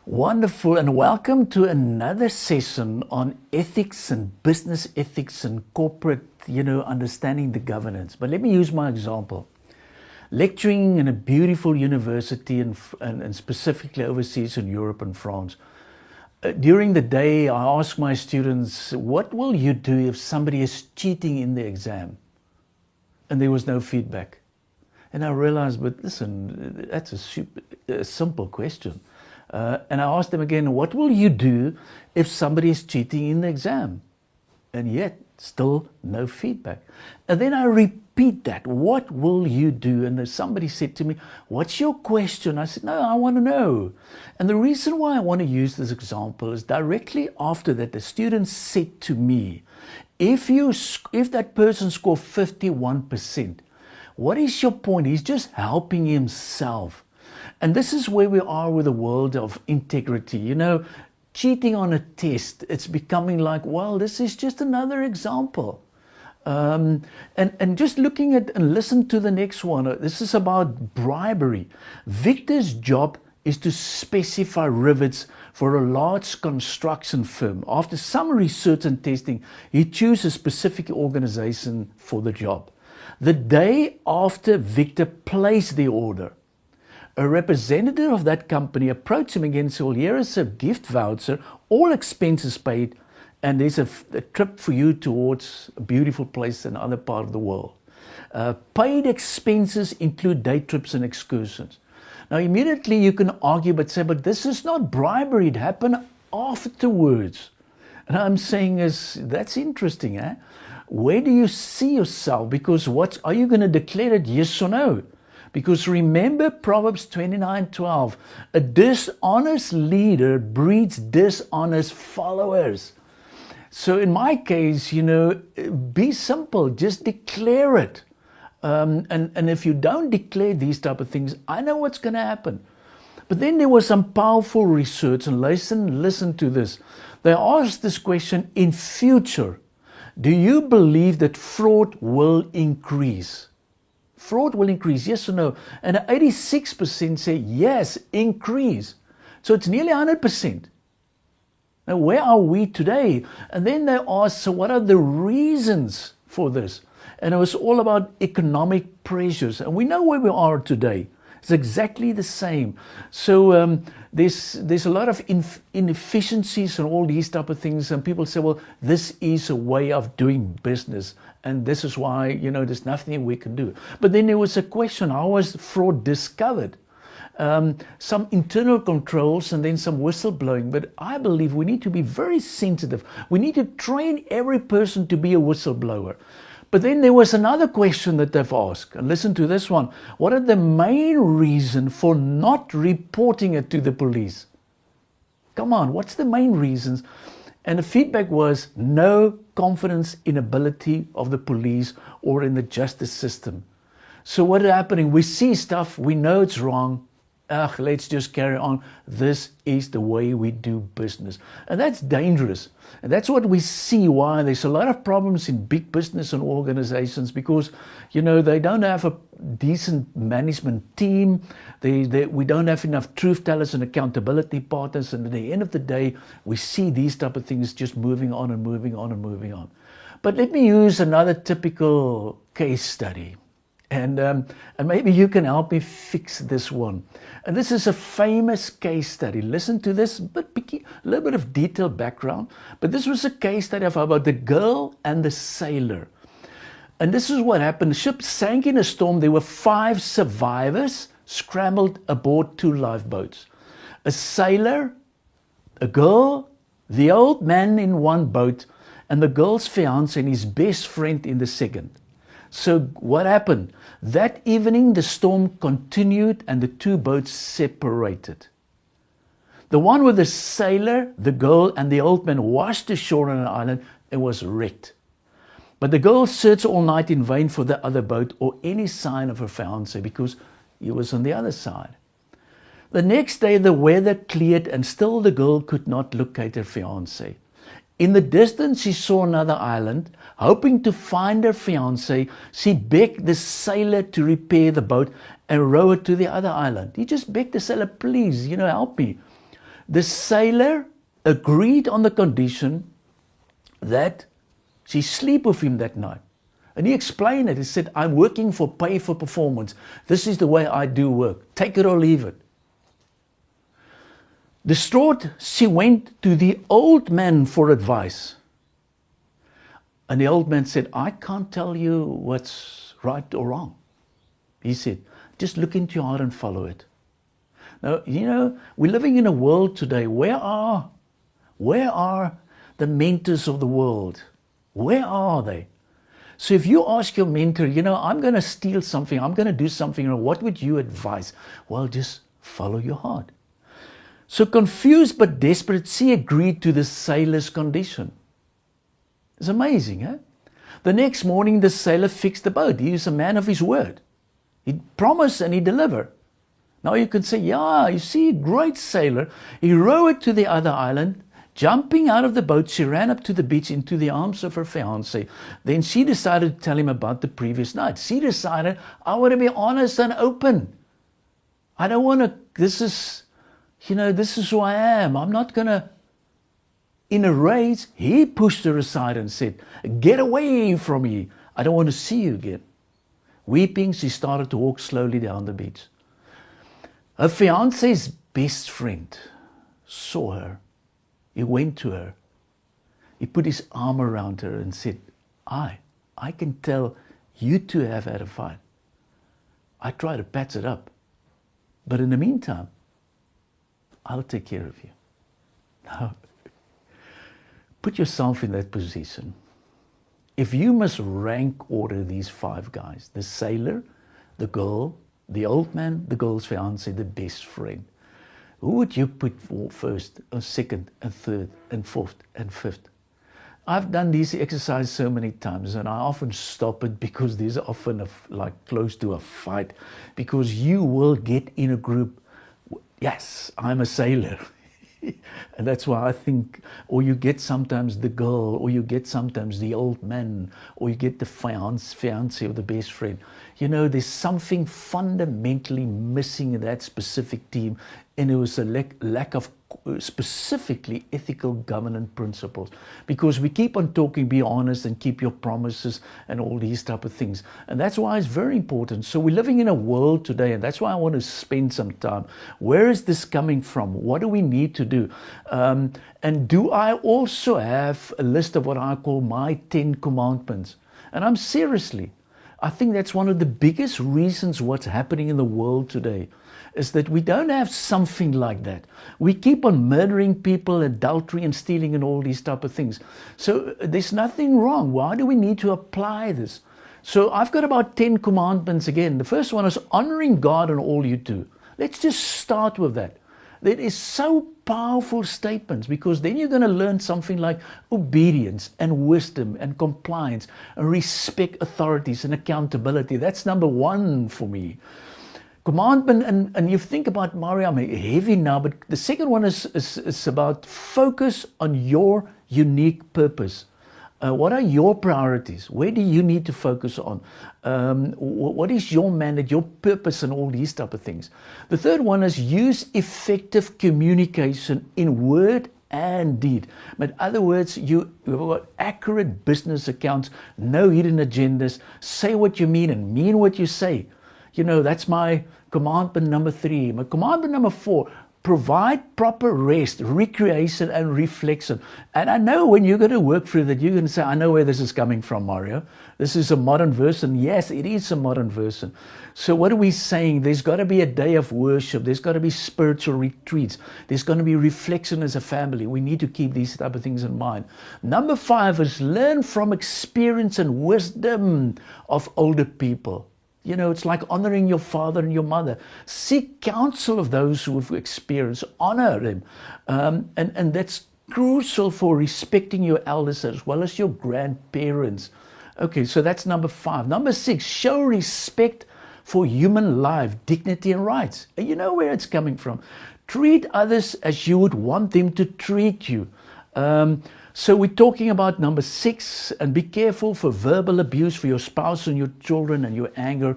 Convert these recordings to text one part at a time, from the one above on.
Wonderful, and welcome to another session on ethics and business ethics and corporate, understanding the governance. But let me use my example. Lecturing in a beautiful university and specifically overseas in Europe and France. During the day, I ask my students, what will you do if somebody is cheating in the exam? And there was no feedback. And I realized, but listen, that's a simple question. And I asked them again, what will you do if somebody is cheating in the exam? And yet, still no feedback. And then I repeat that, what will you do? And somebody said to me, what's your question? I said, no, I want to know. And the reason why I want to use this example is directly after that, the students said to me, if that person scored 51%, what is your point? He's just helping himself. And this is where we are with the world of integrity. Cheating on a test, it's becoming like, well, this is just another example. And just looking at and listen to the next one. This is about bribery. Victor's job is to specify rivets for a large construction firm. After some research and testing, he chooses a specific organization for the job. The day after Victor placed the order, a representative of that company approached him again and said, well, here is a gift voucher, all expenses paid, and there's a trip for you towards a beautiful place in another part of the world. Paid expenses include day trips and excursions. Now, immediately you can argue, but this is not bribery. It happened afterwards. And I'm saying that's interesting, eh? Where do you see yourself? Because are you going to declare it yes or no? Because remember Proverbs 29:12, a dishonest leader breeds dishonest followers. So in my case, be simple, just declare it. And if you don't declare these type of things, I know what's going to happen. But then there was some powerful research, and listen to this. They asked this question, in future, do you believe that fraud will increase? Fraud will increase, yes or no? And 86% say yes, increase. So it's nearly 100%. Now, where are we today? And then they asked, so what are the reasons for this? And it was all about economic pressures. And we know where we are today. It's exactly the same. So there's a lot of inefficiencies and all these type of things. And people say, well, this is a way of doing business. And this is why, there's nothing we can do. But then there was a question, how was fraud discovered? Some internal controls and then some whistleblowing. But I believe we need to be very sensitive. We need to train every person to be a whistleblower. But then there was another question that they've asked. And listen to this one. What are the main reasons for not reporting it to the police? Come on, what's the main reasons? And the feedback was no confidence in ability of the police or in the justice system. So what is happening? We see stuff, we know it's wrong. Let's just carry on. This is the way we do business. And that's dangerous. And that's what we see why there's a lot of problems in big business and organizations because, they don't have a decent management team. We don't have enough truth tellers and accountability partners. And at the end of the day, we see these type of things just moving on and moving on and moving on. But let me use another typical case study. And maybe you can help me fix this one. And this is a famous case study. Listen to this, but a little bit of detailed background. But this was a case study about the girl and the sailor. And this is what happened. The ship sank in a storm. There were 5 survivors scrambled aboard 2 lifeboats. A sailor, a girl, the old man in one boat, and the girl's fiancé and his best friend in the second. So what happened? That evening, the storm continued and the 2 boats separated. The one with the sailor, the girl, and the old man washed ashore on an island and was wrecked. But the girl searched all night in vain for the other boat or any sign of her fiancé because he was on the other side. The next day, the weather cleared and still the girl could not locate her fiancé. In the distance, she saw another island. Hoping to find her fiancé, she begged the sailor to repair the boat and row it to the other island. He just begged the sailor, please, help me. The sailor agreed on the condition that she sleep with him that night. And he explained it. He said, I'm working for pay for performance. This is the way I do work. Take it or leave it. Distraught, she went to the old man for advice. And the old man said, I can't tell you what's right or wrong. He said, just look into your heart and follow it. Now, we're living in a world today. Where are the mentors of the world? Where are they? So if you ask your mentor, I'm going to steal something, I'm going to do something, what would you advise? Well, just follow your heart. So confused but desperate, she agreed to the sailor's condition. It's amazing, huh? The next morning, the sailor fixed the boat. He is a man of his word. He promised and he delivered. Now you can say, yeah, you see, great sailor. He rowed to the other island. Jumping out of the boat, she ran up to the beach into the arms of her fiancé. Then she decided to tell him about the previous night. She decided, I want to be honest and open. I don't want to, this is who I am. I'm not going to. In a rage, he pushed her aside and said, get away from me. I don't want to see you again. Weeping, she started to walk slowly down the beach. Her fiancé's best friend saw her. He went to her. He put his arm around her and said, I can tell you two have had a fight. I try to patch it up. But in the meantime, I'll take care of you. Now, put yourself in that position. If you must rank order these 5 guys, the sailor, the girl, the old man, the girl's fiancé, the best friend, who would you put first, or second, and third, and fourth, and fifth? I've done these exercises so many times, and I often stop it because there's often close to a fight, because you will get in a group. Yes, I'm a sailor. And that's why I think, or you get sometimes the girl, or you get sometimes the old man, or you get the fiancé or the best friend. There's something fundamentally missing in that specific team, and it was a lack of specifically ethical governance principles. Because we keep on talking, be honest and keep your promises and all these type of things. And that's why it's very important. So we're living in a world today, and that's why I want to spend some time. Where is this coming from? What do we need to do? And do I also have a list of what I call my 10 commandments? And I think that's one of the biggest reasons what's happening in the world today, is that we don't have something like that. We keep on murdering people, adultery and stealing and all these type of things. So there's nothing wrong. Why do we need to apply this? So I've got about 10 commandments again. The first one is honoring God in all you do. Let's just start with that. That is so powerful statements, because then you're going to learn something like obedience and wisdom and compliance and respect authorities and accountability. That's number 1 for me. Commandment, and you think about, Mario, I'm heavy now, but the second one is about focus on your unique purpose. What are your priorities? Where do you need to focus on? What is your mandate, your purpose, and all these type of things? The third one is use effective communication in word and deed. But in other words, you've got accurate business accounts, no hidden agendas, say what you mean and mean what you say. That's my commandment number 3. My commandment number 4, provide proper rest, recreation, and reflection. And I know when you're going to work through that, you're going to say, I know where this is coming from, Mario. This is a modern version. Yes, it is a modern version. So what are we saying? There's got to be a day of worship. There's got to be spiritual retreats. There's going to be reflection as a family. We need to keep these type of things in mind. Number 5 is learn from experience and wisdom of older people. It's like honoring your father and your mother. Seek counsel of those who have experienced. Honor them. And that's crucial for respecting your elders as well as your grandparents. Okay, so that's number 5. Number 6, show respect for human life, dignity, and rights. And you know where it's coming from. Treat others as you would want them to treat you. So we're talking about number 6, and be careful for verbal abuse for your spouse and your children and your anger.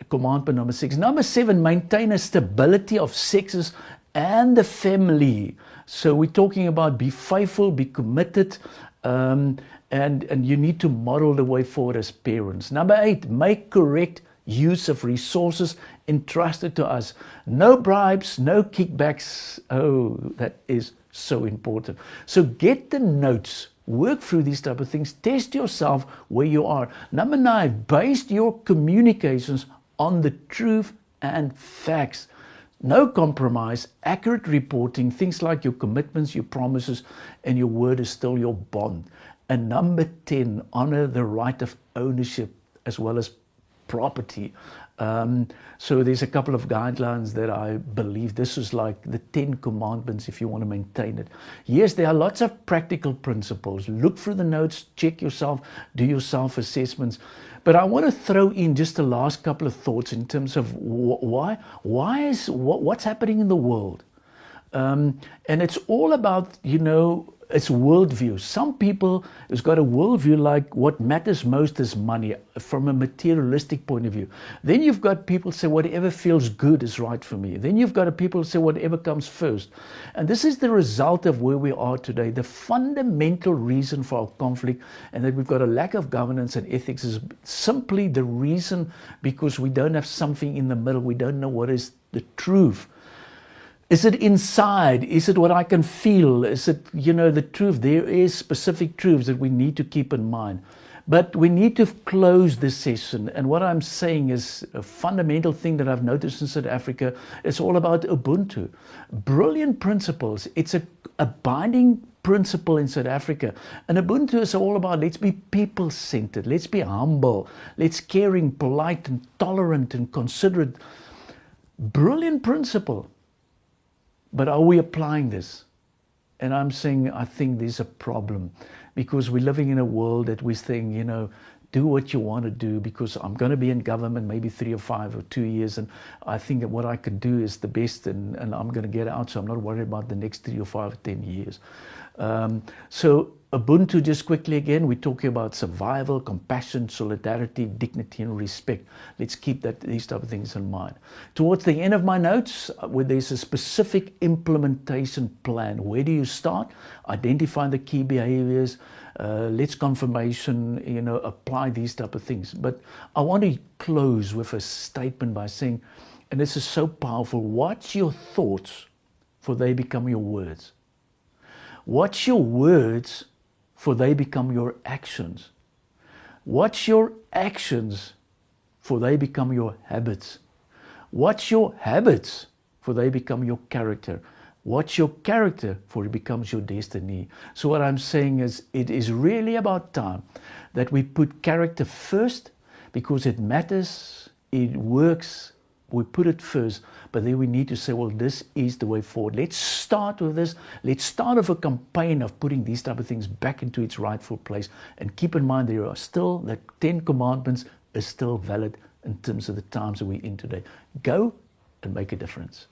Commandment number 6. Number 7, maintain a stability of sexes and the family. So we're talking about be faithful, be committed, and you need to model the way forward as parents. Number 8, make correct use of resources entrusted to us. No bribes, no kickbacks. Oh, that is so important. So get the notes, work through these type of things, test yourself where you are. Number 9, base your communications on the truth and facts. No compromise, accurate reporting, things like your commitments, your promises, and your word is still your bond. And number 10, honor the right of ownership as well as property. So there's a couple of guidelines that I believe this is like the 10 commandments if you want to maintain it. Yes, there are lots of practical principles. Look through the notes, check yourself, do your self-assessments. But I want to throw in just the last couple of thoughts in terms of what's happening in the world. And it's all about, it's worldview. Some people has got a worldview like what matters most is money from a materialistic point of view. Then you've got people say whatever feels good is right for me. Then you've got people say whatever comes first. And this is the result of where we are today. The fundamental reason for our conflict and that we've got a lack of governance and ethics is simply the reason because we don't have something in the middle. We don't know what is the truth. Is it inside? Is it what I can feel? Is it, the truth? There is specific truths that we need to keep in mind. But we need to close this session. And what I'm saying is a fundamental thing that I've noticed in South Africa. It's all about Ubuntu. Brilliant principles. It's a binding principle in South Africa. And Ubuntu is all about let's be people-centered. Let's be humble. Let's caring, polite, and tolerant and considerate. Brilliant principle. But are we applying this? And I'm saying I think there's a problem because we're living in a world that we're saying, do what you want to do because I'm going to be in government maybe 3 or 5 or 2 years and I think that what I can do is the best and I'm going to get out, so I'm not worried about the next 3 or 5 or 10 years. So Ubuntu, just quickly again, we're talking about survival, compassion, solidarity, dignity and respect. Let's keep these type of things in mind. Towards the end of my notes, where there's a specific implementation plan. Where do you start? Identify the key behaviors, let's confirmation, apply these type of things. But I want to close with a statement by saying, and this is so powerful, watch your thoughts for they become your words. Watch your words for they become your actions. Watch your actions for they become your habits. Watch your habits for they become your character. Watch your character for it becomes your destiny. So what I'm saying is it is really about time that we put character first because it matters, it works, we put it first, but then we need to say, well, this is the way forward. Let's start with this. Let's start with a campaign of putting these type of things back into its rightful place. And keep in mind, there are still, the 10 commandments is still valid in terms of the times that we're in today. Go and make a difference.